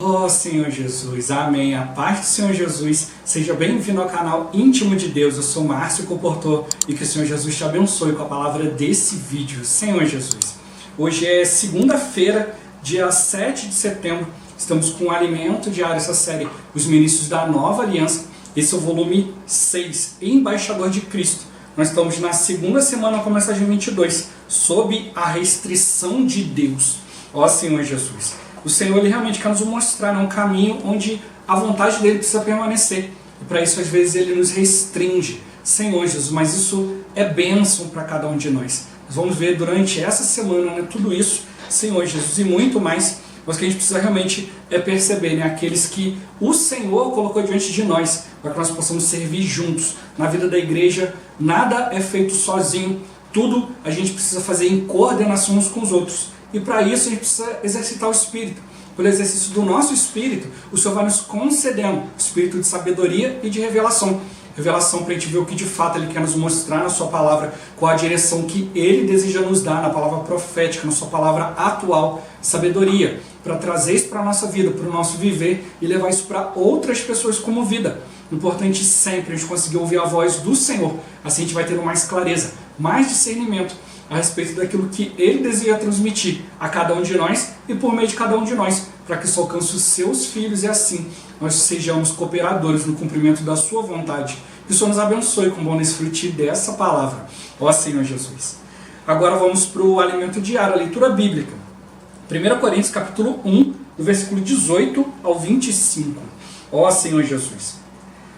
Oh Senhor Jesus, amém. A paz do Senhor Jesus, seja bem-vindo ao canal Íntimo de Deus. Eu sou Márcio Comportor e que o Senhor Jesus te abençoe com a palavra desse vídeo. Senhor Jesus, hoje é segunda-feira, dia 7 de setembro. Estamos com o Alimento Diário, essa série, Os Ministros da Nova Aliança. Esse é o volume 6, Embaixador de Cristo. Nós estamos na segunda semana com a mensagem 22, sob a restrição de Deus. Ó Senhor Jesus, o Senhor ele realmente quer nos mostrar um caminho onde a vontade dele precisa permanecer. E para isso, às vezes, ele nos restringe. Senhor Jesus, mas isso é bênção para cada um de nós. Nós vamos ver durante essa semana, né, tudo isso, Senhor Jesus, e muito mais. Mas que a gente precisa realmente perceber, né, aqueles que o Senhor colocou diante de nós, para que nós possamos servir juntos. Na vida da igreja, nada é feito sozinho, tudo a gente precisa fazer em coordenação uns com os outros. E para isso a gente precisa exercitar o Espírito. Pelo exercício do nosso Espírito, o Senhor vai nos concedendo Espírito de sabedoria e de revelação. Revelação para a gente ver o que de fato Ele quer nos mostrar na Sua palavra, qual a direção que Ele deseja nos dar na palavra profética, na Sua palavra atual, sabedoria, para trazer isso para a nossa vida, para o nosso viver e levar isso para outras pessoas como vida. Importante sempre a gente conseguir ouvir a voz do Senhor, assim a gente vai ter mais clareza, mais discernimento a respeito daquilo que Ele deseja transmitir a cada um de nós e por meio de cada um de nós, para que isso alcance os seus filhos e assim nós sejamos cooperadores no cumprimento da Sua vontade. Que o Senhor nos abençoe com bom desfrutir dessa palavra. Ó Senhor Jesus. Agora vamos para o alimento diário, a leitura bíblica. 1 Coríntios capítulo 1, do versículo 18 ao 25. Ó Senhor Jesus.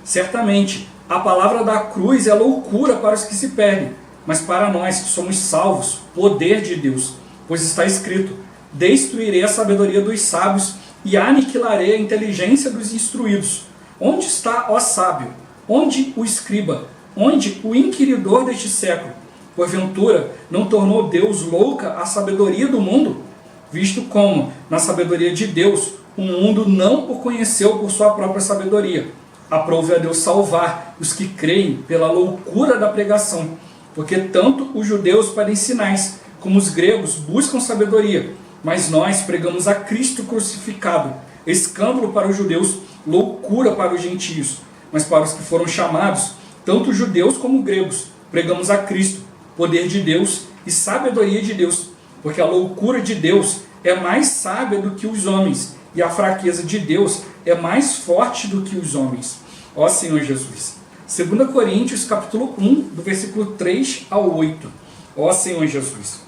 Certamente, a palavra da cruz é loucura para os que se perdem, mas para nós que somos salvos, poder de Deus. Pois está escrito: destruirei a sabedoria dos sábios e aniquilarei a inteligência dos instruídos. Onde está, ó sábio? Onde o escriba? Onde o inquiridor deste século? Porventura, não tornou Deus louca a sabedoria do mundo? Visto como, na sabedoria de Deus, o mundo não o conheceu por sua própria sabedoria. Aprove a Deus salvar os que creem pela loucura da pregação. Porque tanto os judeus pedem sinais, como os gregos buscam sabedoria. Mas nós pregamos a Cristo crucificado, escândalo para os judeus, loucura para os gentios. Mas para os que foram chamados, tanto judeus como gregos, pregamos a Cristo, poder de Deus e sabedoria de Deus. Porque a loucura de Deus é mais sábia do que os homens, e a fraqueza de Deus é mais forte do que os homens. Ó Senhor Jesus. 2 Coríntios capítulo 1, do versículo 3 ao 8. Ó Senhor Jesus.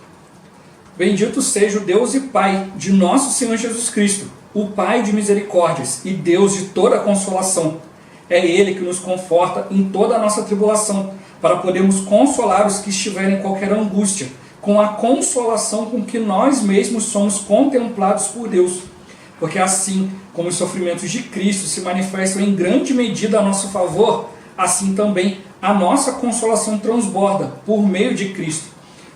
Bendito seja o Deus e Pai de nosso Senhor Jesus Cristo, o Pai de misericórdias e Deus de toda consolação. É Ele que nos conforta em toda a nossa tribulação, para podermos consolar os que estiverem em qualquer angústia, com a consolação com que nós mesmos somos contemplados por Deus. Porque assim como os sofrimentos de Cristo se manifestam em grande medida a nosso favor, assim também a nossa consolação transborda por meio de Cristo.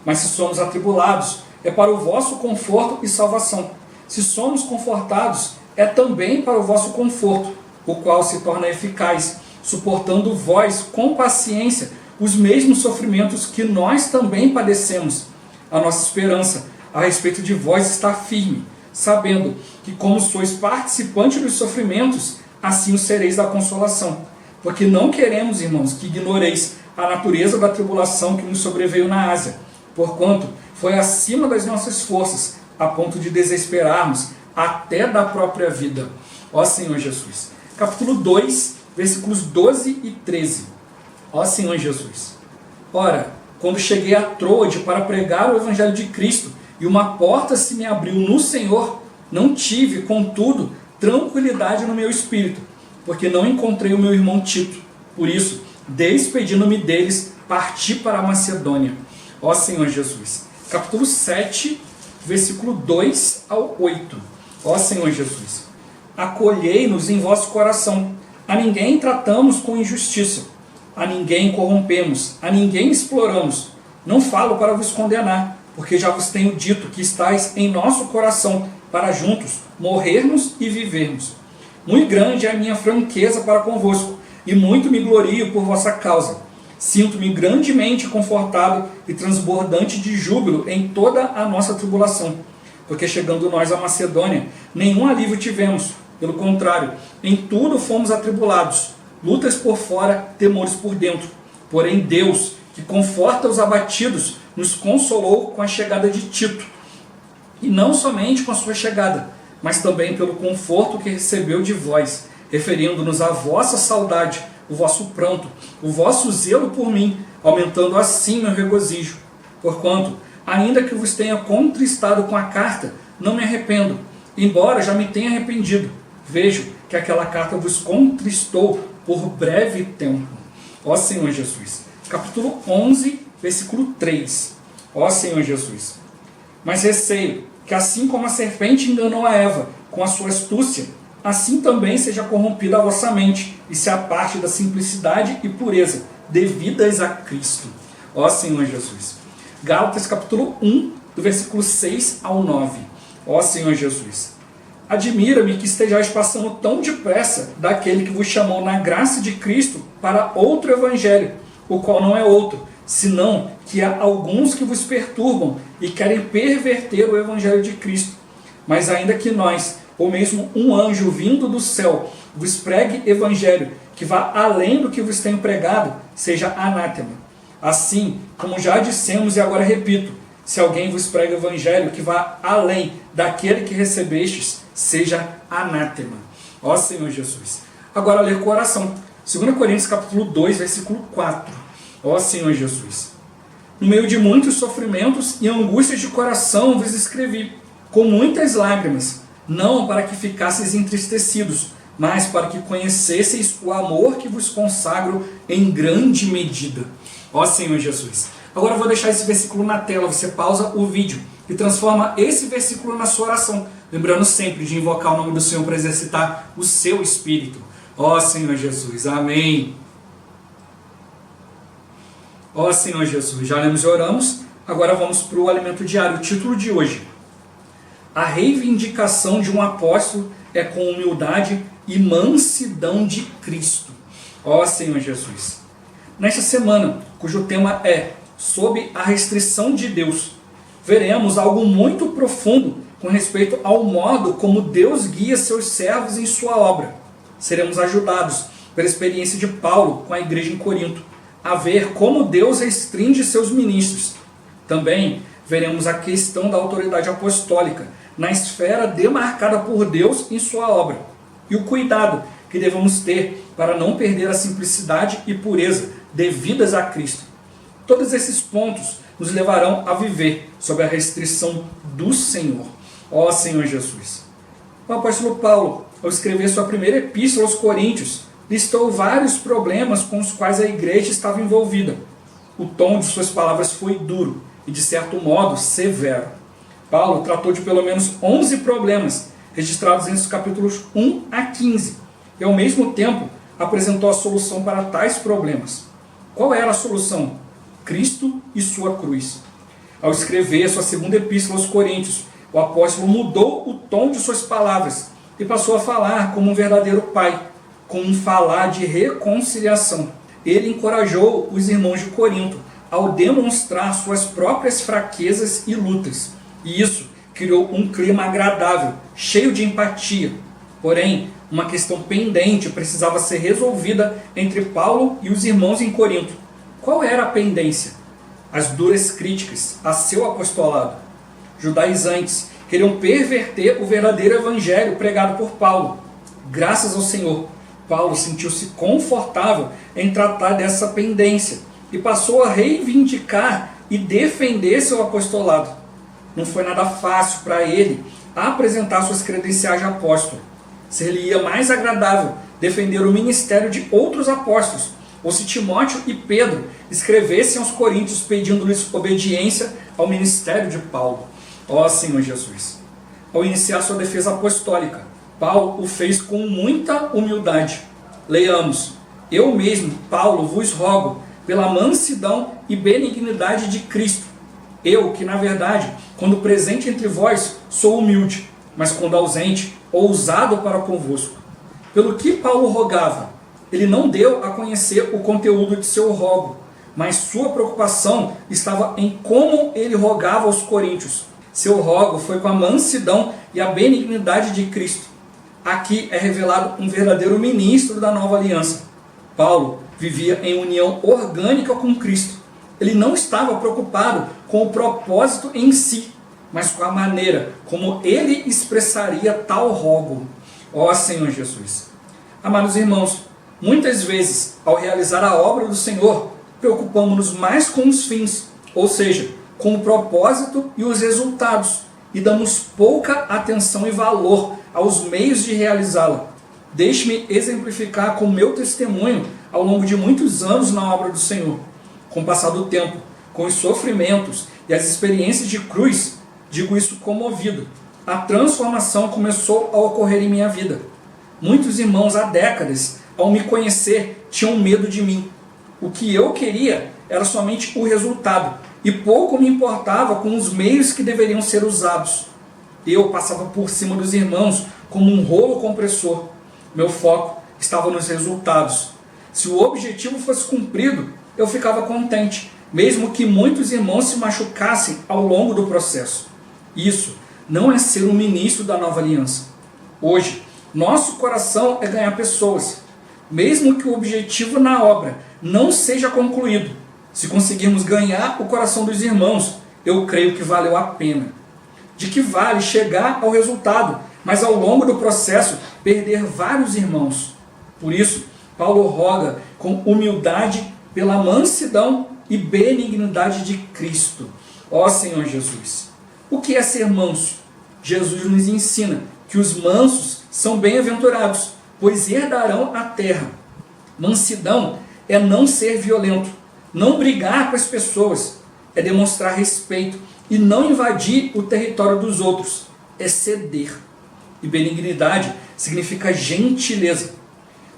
Mas se somos atribulados, é para o vosso conforto e salvação. Se somos confortados, é também para o vosso conforto, o qual se torna eficaz, suportando vós com paciência os mesmos sofrimentos que nós também padecemos. A nossa esperança a respeito de vós está firme, sabendo que como sois participantes dos sofrimentos, assim o sereis da consolação. Porque não queremos, irmãos, que ignoreis a natureza da tribulação que nos sobreveio na Ásia, porquanto foi acima das nossas forças, a ponto de desesperarmos até da própria vida. Ó Senhor Jesus. Capítulo 2, versículos 12 e 13. Ó Senhor Jesus. Ora, quando cheguei a Troade para pregar o Evangelho de Cristo, e uma porta se me abriu no Senhor, não tive, contudo, tranquilidade no meu espírito, porque não encontrei o meu irmão Tito. Por isso, despedindo-me deles, parti para a Macedônia. Ó Senhor Jesus. Capítulo 7, versículo 2 ao 8. Ó Senhor Jesus. Acolhei-nos em vosso coração. A ninguém tratamos com injustiça. A ninguém corrompemos. A ninguém exploramos. Não falo para vos condenar, porque já vos tenho dito que estáis em nosso coração, para juntos morrermos e vivermos. Muito grande é a minha franqueza para convosco, e muito me glorio por vossa causa. Sinto-me grandemente confortado e transbordante de júbilo em toda a nossa tribulação, porque chegando nós à Macedônia, nenhum alívio tivemos, Pelo contrário, em tudo fomos atribulados, lutas por fora, temores por dentro. Porém Deus, que conforta os abatidos, nos consolou com a chegada de Tito. E não somente com a sua chegada, mas também pelo conforto que recebeu de vós, referindo-nos à vossa saudade, o vosso pranto, o vosso zelo por mim, aumentando assim meu regozijo. Porquanto, ainda que vos tenha contristado com a carta, não me arrependo, embora já me tenha arrependido. Vejo que aquela carta vos contristou por breve tempo. Ó Senhor Jesus. Capítulo 11, versículo 3. Ó Senhor Jesus. Mas receio que assim como a serpente enganou a Eva com a sua astúcia, assim também seja corrompida a vossa mente e se aparte da simplicidade e pureza devidas a Cristo. Ó Senhor Jesus. Gálatas capítulo 1, do versículo 6 ao 9. Ó Senhor Jesus. Admira-me que estejais passando tão depressa daquele que vos chamou na graça de Cristo para outro evangelho, o qual não é outro, senão que há alguns que vos perturbam e querem perverter o evangelho de Cristo. Mas ainda que nós, ou mesmo um anjo vindo do céu, vos pregue evangelho que vá além do que vos tenho pregado, seja anátema. Assim, como já dissemos e agora repito, se alguém vos prega evangelho que vá além daquele que recebestes, seja anátema. Ó Senhor Jesus. Agora ler com oração. 2 Coríntios capítulo 2, versículo 4. Ó Senhor Jesus. No meio de muitos sofrimentos e angústias de coração vos escrevi, com muitas lágrimas, não para que ficasseis entristecidos, mas para que conhecesseis o amor que vos consagro em grande medida. Ó Senhor Jesus. Agora eu vou deixar esse versículo na tela, você pausa o vídeo e transforma esse versículo na sua oração, lembrando sempre de invocar o nome do Senhor para exercitar o seu espírito. Ó Senhor Jesus, amém. Ó Senhor Jesus, já lemos e oramos, agora vamos para o alimento diário. O título de hoje: a reivindicação de um apóstolo é com humildade e mansidão de Cristo. Ó Senhor Jesus. Nesta semana, cujo tema é sob a restrição de Deus, veremos algo muito profundo com respeito ao modo como Deus guia seus servos em sua obra. Seremos ajudados pela experiência de Paulo com a igreja em Corinto, a ver como Deus restringe seus ministros. Também veremos a questão da autoridade apostólica na esfera demarcada por Deus em sua obra, e o cuidado que devemos ter para não perder a simplicidade e pureza devidas a Cristo. Todos esses pontos nos levarão a viver sob a restrição do Senhor. Ó Senhor Jesus. O apóstolo Paulo, ao escrever sua primeira epístola aos Coríntios, listou vários problemas com os quais a igreja estava envolvida. O tom de suas palavras foi duro e, de certo modo, severo. Paulo tratou de pelo menos 11 problemas, registrados entre os capítulos 1 a 15, e ao mesmo tempo apresentou a solução para tais problemas. Qual era a solução? Cristo e sua cruz. Ao escrever sua segunda epístola aos Coríntios, o apóstolo mudou o tom de suas palavras e passou a falar como um verdadeiro pai, com um falar de reconciliação. Ele encorajou os irmãos de Corinto ao demonstrar suas próprias fraquezas e lutas. E isso criou um clima agradável, cheio de empatia. Porém, uma questão pendente precisava ser resolvida entre Paulo e os irmãos em Corinto. Qual era a pendência? As duras críticas a seu apostolado. Judaizantes queriam perverter o verdadeiro evangelho pregado por Paulo. Graças ao Senhor, Paulo sentiu-se confortável em tratar dessa pendência e passou a reivindicar e defender seu apostolado. Não foi nada fácil para ele apresentar suas credenciais de apóstolo. Seria mais agradável defender o ministério de outros apóstolos, ou se Timóteo e Pedro escrevessem aos Coríntios pedindo-lhes obediência ao ministério de Paulo. Ó Senhor Jesus. Ao iniciar sua defesa apostólica, Paulo o fez com muita humildade. Leiamos: eu mesmo, Paulo, vos rogo, pela mansidão e benignidade de Cristo. Eu, que na verdade, quando presente entre vós, sou humilde, mas quando ausente, ousado para convosco. Pelo que Paulo rogava, ele não deu a conhecer o conteúdo de seu rogo, mas sua preocupação estava em como ele rogava aos coríntios. Seu rogo foi com a mansidão e a benignidade de Cristo. aqui é revelado um verdadeiro ministro da nova aliança. Paulo vivia em união orgânica com Cristo. Ele não estava preocupado com o propósito em si, mas com a maneira como ele expressaria tal rogo. Ó Senhor Jesus! Amados irmãos, muitas vezes, ao realizar a obra do Senhor, preocupamos-nos mais com os fins, ou seja, com o propósito e os resultados, e damos pouca atenção e valor aos meios de realizá-la. Deixe-me exemplificar com o meu testemunho ao longo de muitos anos na obra do Senhor. Com o passar do tempo, com os sofrimentos e as experiências de cruz, digo isso comovido, a transformação começou a ocorrer em minha vida. Muitos irmãos há décadas, ao me conhecer, tinham medo de mim. O que eu queria era somente o resultado, e pouco me importava com os meios que deveriam ser usados. Eu passava por cima dos irmãos como um rolo compressor. Meu foco estava nos resultados. Se o objetivo fosse cumprido, eu ficava contente, mesmo que muitos irmãos se machucassem ao longo do processo. Isso não é ser um ministro da nova aliança. Hoje, nosso coração é ganhar pessoas, mesmo que o objetivo na obra não seja concluído. Se conseguirmos ganhar o coração dos irmãos, eu creio que valeu a pena. De que vale chegar ao resultado, mas ao longo do processo perder vários irmãos. Por isso, Paulo roga com humildade pela mansidão e benignidade de Cristo. Ó Senhor Jesus! O que é ser manso? Jesus nos ensina que os mansos são bem-aventurados, pois herdarão a terra. Mansidão é não ser violento, não brigar com as pessoas, é demonstrar respeito e não invadir o território dos outros, é ceder. E benignidade significa gentileza.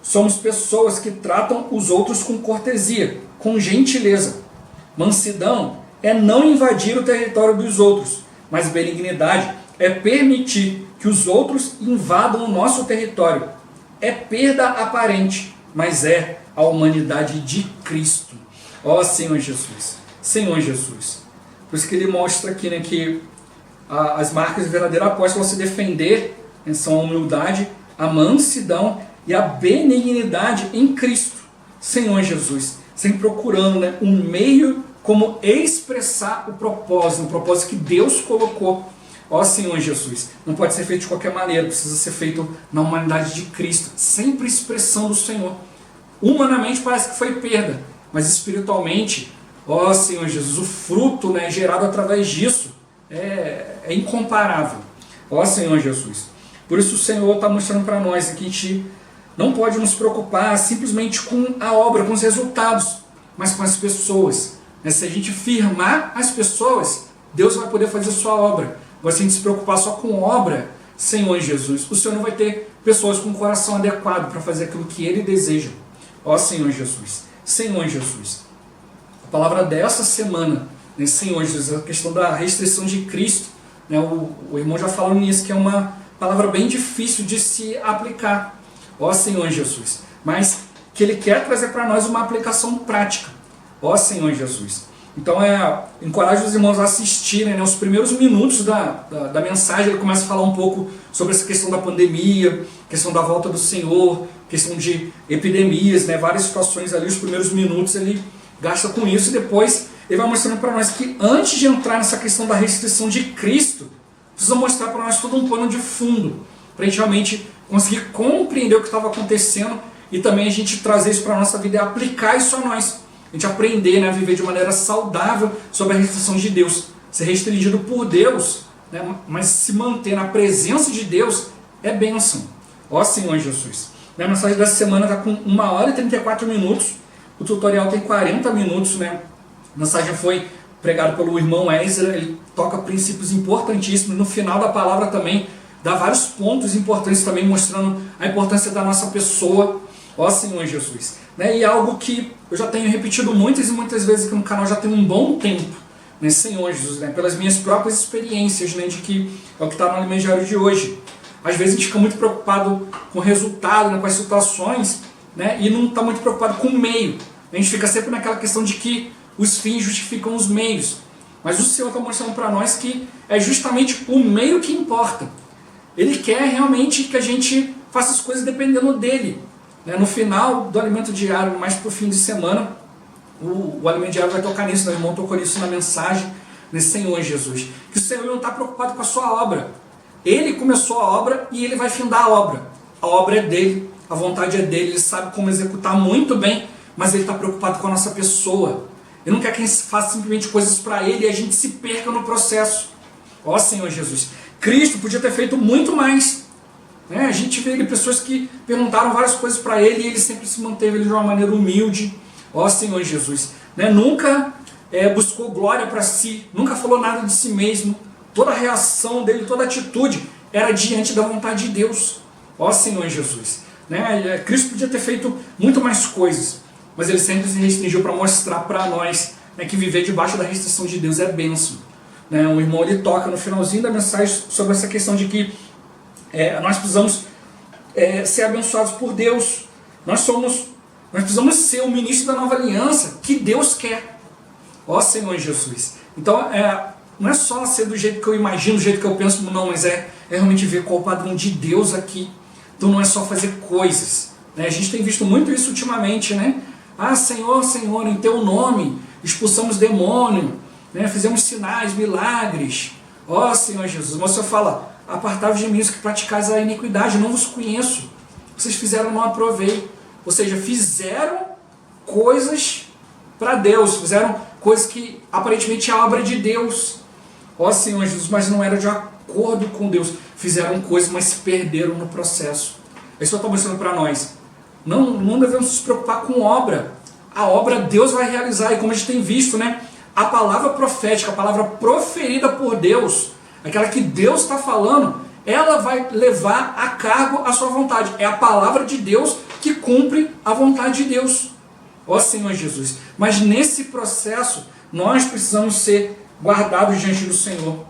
Somos pessoas que tratam os outros com cortesia, com gentileza. Mansidão é não invadir o território dos outros, mas benignidade é permitir que os outros invadam o nosso território. É perda aparente, mas é a humanidade de Cristo. Ó Senhor Jesus! Senhor Jesus! Por isso que ele mostra aqui, que as marcas do verdadeiro apóstolo vão se defender, são a humildade, a mansidão e a benignidade em Cristo. Senhor Jesus! Sempre procurando um meio como expressar o propósito que Deus colocou. Ó Senhor Jesus, não pode ser feito de qualquer maneira, precisa ser feito na humanidade de Cristo, sempre expressão do Senhor. Humanamente parece que foi perda, mas espiritualmente, ó Senhor Jesus, o fruto gerado através disso é incomparável. Ó Senhor Jesus, por isso o Senhor está mostrando para nós que a gente não pode nos preocupar simplesmente com a obra, com os resultados, mas com as pessoas. Se a gente firmar as pessoas, Deus vai poder fazer a sua obra. Agora, se a gente se preocupar só com obra, Senhor Jesus, o Senhor não vai ter pessoas com o coração adequado para fazer aquilo que Ele deseja. Ó Senhor Jesus, Senhor Jesus. A palavra dessa semana, Senhor Jesus, a questão da restrição de Cristo, o irmão já falou nisso, que é uma palavra bem difícil de se aplicar. Ó Senhor Jesus, mas que Ele quer trazer para nós uma aplicação prática. Ó Senhor Jesus. Então, encorajo os irmãos a assistirem os primeiros minutos da mensagem. Ele começa a falar um pouco sobre essa questão da pandemia, questão da volta do Senhor, questão de epidemias, várias situações ali. Os primeiros minutos ele gasta com isso e depois ele vai mostrando para nós que antes de entrar nessa questão da restrição de Cristo, precisa mostrar para nós todo um pano de fundo, para a gente realmente conseguir compreender o que estava acontecendo e também a gente trazer isso para a nossa vida e aplicar isso a nós. A gente aprender a viver de maneira saudável sob a restrição de Deus. Ser restringido por Deus, mas se manter na presença de Deus é bênção. Ó Senhor Jesus. A mensagem dessa semana está com 1 hora e 34 minutos. O tutorial tem 40 minutos. A mensagem foi pregada pelo irmão Ezra. Ele toca princípios importantíssimos. No final da palavra também dá vários pontos importantes também, mostrando a importância da nossa pessoa. Ó Senhor Jesus. E algo que eu já tenho repetido muitas e muitas vezes aqui no canal já tem um bom tempo, Senhor Jesus, pelas minhas próprias experiências, de que é o que está no Evangelho de hoje. Às vezes a gente fica muito preocupado com o resultado, com as situações, e não está muito preocupado com o meio. A gente fica sempre naquela questão de que os fins justificam os meios. Mas o Senhor está mostrando para nós que é justamente o meio que importa. Ele quer realmente que a gente faça as coisas dependendo dele. No final do alimento diário, mais para o fim de semana, o alimento diário vai tocar nisso, o irmão tocou nisso na mensagem, nesse Senhor Jesus. Que o Senhor não está preocupado com a sua obra. Ele começou a obra e ele vai findar a obra. A obra é dele, a vontade é dele, ele sabe como executar muito bem, mas ele está preocupado com a nossa pessoa. Ele não quer que a gente faça simplesmente coisas para ele e a gente se perca no processo. Ó Senhor Jesus, Cristo podia ter feito muito mais. A gente vê ali pessoas que perguntaram várias coisas para ele e ele sempre se manteve de uma maneira humilde. Ó Senhor Jesus, nunca buscou glória para si, nunca falou nada de si mesmo. Toda a reação dele, toda a atitude era diante da vontade de Deus. Ó Senhor Jesus, Cristo podia ter feito muito mais coisas, mas ele sempre se restringiu para mostrar para nós que viver debaixo da restrição de Deus é bênção. O irmão ele toca no finalzinho da mensagem sobre essa questão de que nós precisamos ser abençoados por Deus. Nós precisamos ser o ministro da nova aliança que Deus quer. Ó Senhor Jesus. Então, não é só ser do jeito que eu imagino, do jeito que eu penso, não, mas é realmente ver qual o padrão de Deus aqui. Então não é só fazer coisas. A gente tem visto muito isso ultimamente, Ah, Senhor, Senhor, em teu nome expulsamos demônio, fizemos sinais, milagres. Ó Senhor Jesus. Mas o Senhor fala, apartai-vos de mim os que praticais a iniquidade, não vos conheço. Vocês fizeram, não aprovei. Ou seja, fizeram coisas para Deus, fizeram coisas que aparentemente é a obra de Deus. Ó Senhor Jesus, mas não era de acordo com Deus. Fizeram coisas, mas se perderam no processo. É isso que eu estou mostrando para nós. Não devemos nos preocupar com obra. A obra Deus vai realizar. E como a gente tem visto, a palavra profética, a palavra proferida por Deus, aquela que Deus está falando, ela vai levar a cargo a sua vontade. É a palavra de Deus que cumpre a vontade de Deus. Ó Senhor Jesus. Mas nesse processo, nós precisamos ser guardados diante do Senhor.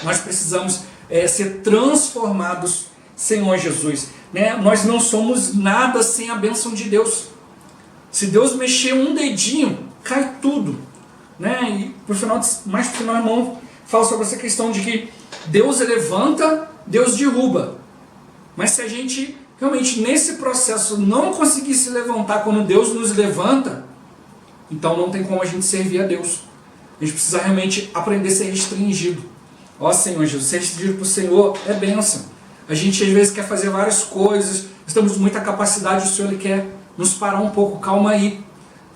Nós precisamos ser transformados, Senhor Jesus. Nós não somos nada sem a bênção de Deus. Se Deus mexer um dedinho, cai tudo. E mais pro final, irmão, fala sobre essa questão de que Deus levanta, Deus derruba. Mas se a gente realmente nesse processo não conseguir se levantar quando Deus nos levanta, então não tem como a gente servir a Deus. A gente precisa realmente aprender a ser restringido. Ó Senhor Jesus, ser restringido para o Senhor é bênção. A gente às vezes quer fazer várias coisas, estamos com muita capacidade, o Senhor ele quer nos parar um pouco, calma aí.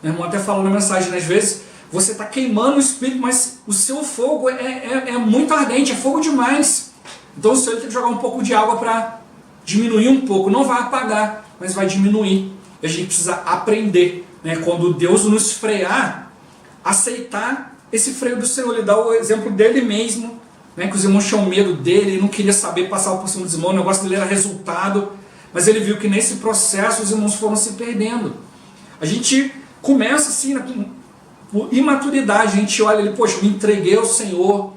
Meu irmão até falou na mensagem, às vezes você está queimando o Espírito, mas o seu fogo é muito ardente, é fogo demais. Então o Senhor tem que jogar um pouco de água para diminuir um pouco, não vai apagar, mas vai diminuir. A gente precisa aprender, quando Deus nos frear, aceitar esse freio do Senhor. Ele dá o exemplo dele mesmo, que os irmãos tinham medo dele, ele não queria saber passar por cima dos irmãos, o negócio dele era resultado, mas ele viu que nesse processo os irmãos foram se perdendo. A gente começa assim, por imaturidade, a gente olha ele, poxa, me entreguei ao Senhor,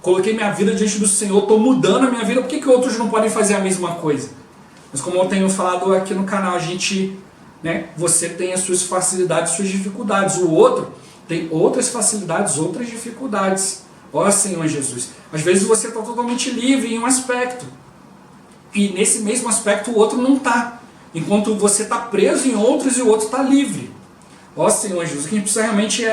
coloquei minha vida diante do Senhor, estou mudando a minha vida, por que outros não podem fazer a mesma coisa? Mas como eu tenho falado aqui no canal, a gente, você tem as suas facilidades, suas dificuldades, o outro tem outras facilidades, outras dificuldades. Ó Senhor Jesus, às vezes você está totalmente livre em um aspecto, e nesse mesmo aspecto o outro não está, enquanto você está preso em outros e o outro está livre. Ó Senhor Jesus, o que a gente precisa realmente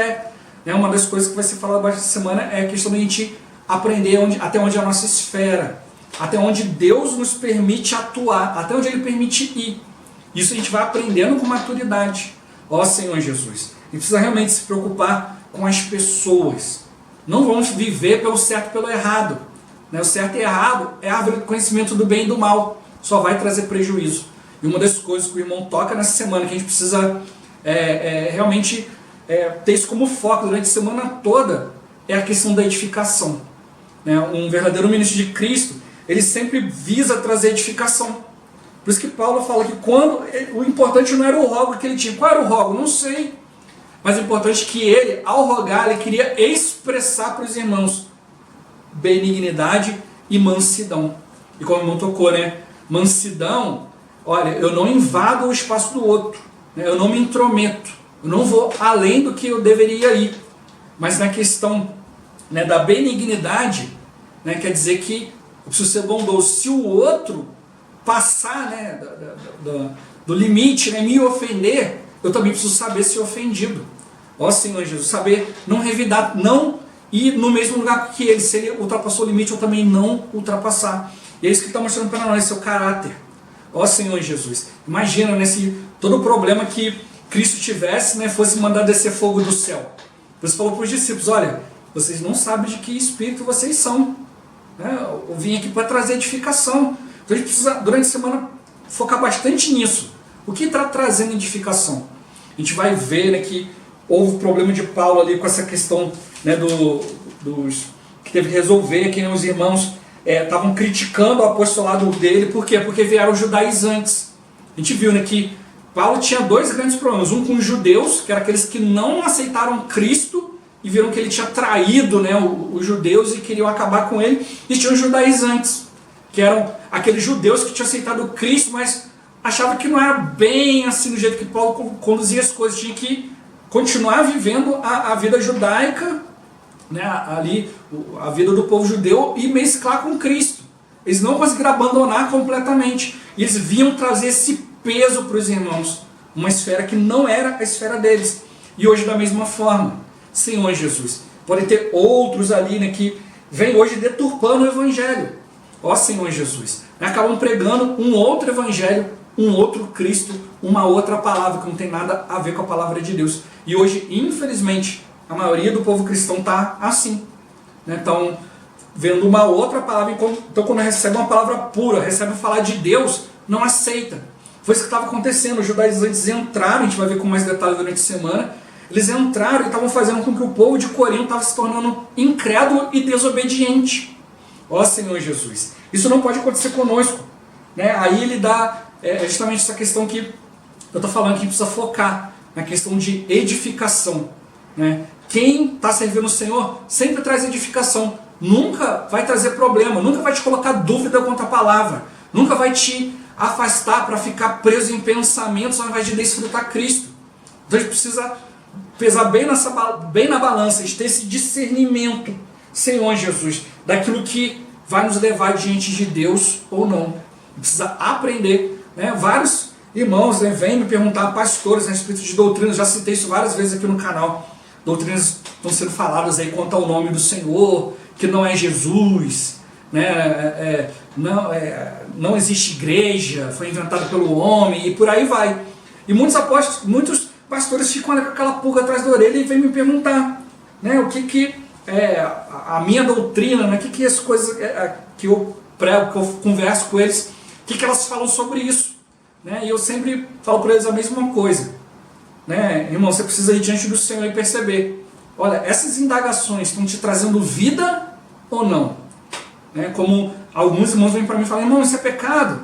uma das coisas que vai ser falado essa semana é a questão da gente aprender até onde é a nossa esfera, até onde Deus nos permite atuar, até onde Ele permite ir. Isso a gente vai aprendendo com maturidade. Ó Senhor Jesus, a gente precisa realmente se preocupar com as pessoas. Não vamos viver pelo certo e pelo errado. O certo e errado é a árvore do conhecimento do bem e do mal. Só vai trazer prejuízo. E uma das coisas que o irmão toca nessa semana, que a gente precisa realmente ter isso como foco durante a semana toda, é a questão da edificação. Um verdadeiro ministro de Cristo, ele sempre visa trazer edificação. Por isso que Paulo fala que o importante não era o rogo que ele tinha. Qual era o rogo? Não sei. Mas o importante é que ele, ao rogar, ele queria expressar para os irmãos benignidade e mansidão. E como o irmão tocou, mansidão, olha, eu não invado o espaço do outro, eu não me intrometo, eu não vou além do que eu deveria ir. Mas na questão da benignidade, quer dizer que eu preciso ser bondoso. Se o outro passar, né, do limite, né, me ofender, eu também preciso saber ser ofendido. Ó Senhor Jesus, saber não revidar, não ir no mesmo lugar que ele. Se ele ultrapassou o limite, eu também não ultrapassar. E é isso que está mostrando para nós, seu caráter. Ó Senhor Jesus, imagina, né, se todo o problema que Cristo tivesse, né, fosse mandar descer fogo do céu. Por isso falou para os discípulos, olha, vocês não sabem de que espírito vocês são. Né? Eu vim aqui para trazer edificação. Então a gente precisa, durante a semana, focar bastante nisso. O que está trazendo edificação? A gente vai ver, né, que houve problema de Paulo ali com essa questão, né, que teve que resolver, que os irmãos estavam criticando o apostolado dele. Por quê? Porque vieram os judaizantes. A gente viu, né, que Paulo tinha dois grandes problemas. Um com os judeus, que eram aqueles que não aceitaram Cristo e viram que ele tinha traído, né, os judeus e queriam acabar com ele. E tinha os judaizantes, que eram aqueles judeus que tinham aceitado Cristo, mas achavam que não era bem assim do jeito que Paulo conduzia as coisas. Tinha que continuar vivendo a vida judaica, né, ali, a vida do povo judeu, e mesclar com Cristo. Eles não conseguiram abandonar completamente. E eles vinham trazer esse peso para os irmãos, uma esfera que não era a esfera deles. E hoje da mesma forma, Senhor Jesus, podem ter outros ali, né, que vêm hoje deturpando o evangelho. Ó Senhor Jesus, acabam pregando um outro evangelho, um outro Cristo, uma outra palavra que não tem nada a ver com a palavra de Deus. E hoje, infelizmente, a maioria do povo cristão está assim, né? Estão vendo uma outra palavra, então quando recebe uma palavra pura, recebe falar de Deus, não aceita. Foi isso que estava acontecendo. Os judaizantes entraram, a gente vai ver com mais detalhes durante a semana. Eles entraram e estavam fazendo com que o povo de Corinto estava se tornando incrédulo e desobediente. Ó Senhor Jesus, isso não pode acontecer conosco, né? Aí ele dá justamente essa questão que eu estou falando, que a gente precisa focar na questão de edificação, né? Quem está servindo o Senhor sempre traz edificação, nunca vai trazer problema, nunca vai te colocar dúvida quanto à palavra, nunca vai te afastar para ficar preso em pensamentos ao invés de desfrutar Cristo. Então a gente precisa pesar bem na balança, ter esse discernimento, Senhor Jesus, daquilo que vai nos levar diante de Deus ou não. Precisa aprender, né? Vários irmãos, né, vêm me perguntar, pastores, a respeito de doutrinas, já citei isso várias vezes aqui no canal. Doutrinas estão sendo faladas aí quanto ao nome do Senhor, que não é Jesus, né? Não existe igreja, foi inventado pelo homem, e por aí vai. E muitos pastores ficam com aquela pulga atrás da orelha e vêm me perguntar, né, o que a minha doutrina, né, que as coisas que eu prego, que eu converso com eles, o que elas falam sobre isso, né? E eu sempre falo para eles a mesma coisa, né? Irmão, você precisa ir diante do Senhor e perceber, olha, essas indagações estão te trazendo vida ou não, né? Como alguns irmãos vêm para mim e falam, irmão, isso é pecado.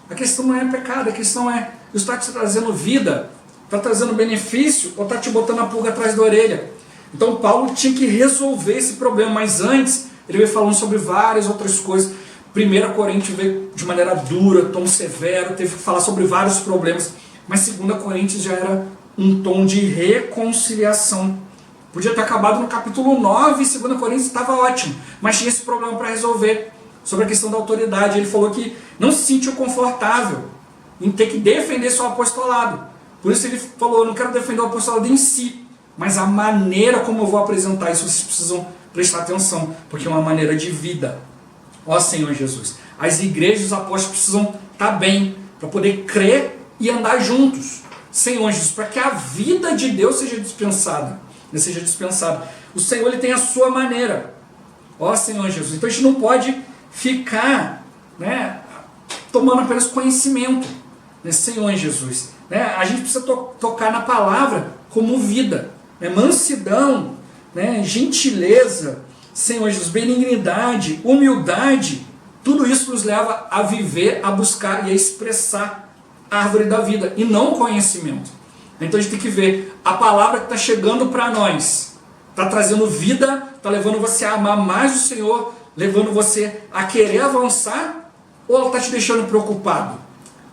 A questão não é pecado, a questão é, isso está te trazendo vida, está trazendo benefício ou está te botando a pulga atrás da orelha? Então Paulo tinha que resolver esse problema, mas antes ele veio falando sobre várias outras coisas. 1 Coríntios veio de maneira dura, tom severo, teve que falar sobre vários problemas, mas 2 Coríntios já era um tom de reconciliação. Podia ter acabado no capítulo 9, 2 Coríntios estava ótimo, mas tinha esse problema para resolver, sobre a questão da autoridade. Ele falou que não se sentiu confortável em ter que defender seu apostolado. Por isso ele falou, eu não quero defender o apostolado em si, mas a maneira como eu vou apresentar isso, vocês precisam prestar atenção, porque é uma maneira de vida. Ó Senhor Jesus, as igrejas dos apóstolos precisam estar bem, para poder crer e andar juntos. Senhor Jesus, para que a vida de Deus seja dispensada. O Senhor, ele tem a sua maneira. Ó Senhor Jesus, então a gente não pode ficar, né, tomando apenas conhecimento, né, Senhor Jesus, né? A gente precisa tocar na palavra como vida, né? Mansidão, né? Gentileza, Senhor Jesus, benignidade, humildade, tudo isso nos leva a viver, a buscar e a expressar a árvore da vida, e não conhecimento. Então a gente tem que ver, a palavra que está chegando para nós, está trazendo vida, está levando você a amar mais o Senhor, levando você a querer avançar, ou ela está te deixando preocupado?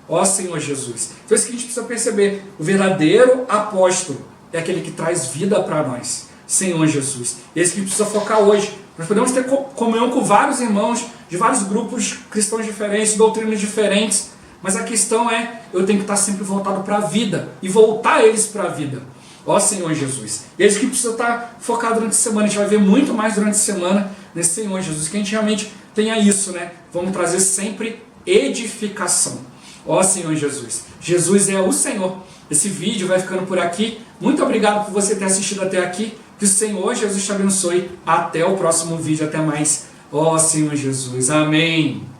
Ó Senhor Jesus. Então é isso que a gente precisa perceber, o verdadeiro apóstolo é aquele que traz vida para nós. Senhor Jesus. Esse que a gente precisa focar hoje. Nós podemos ter comunhão com vários irmãos de vários grupos cristãos diferentes, doutrinas diferentes, mas a questão é, eu tenho que estar sempre voltado para a vida e voltar eles para a vida. Ó Senhor Jesus. E é isso que precisa estar focado durante a semana. A gente vai ver muito mais durante a semana nesse Senhor Jesus, que a gente realmente tenha isso, né? Vamos trazer sempre edificação. Ó Senhor Jesus. Jesus é o Senhor. Esse vídeo vai ficando por aqui. Muito obrigado por você ter assistido até aqui. Que o Senhor Jesus te abençoe. Até o próximo vídeo. Até mais. Ó Senhor Jesus. Amém.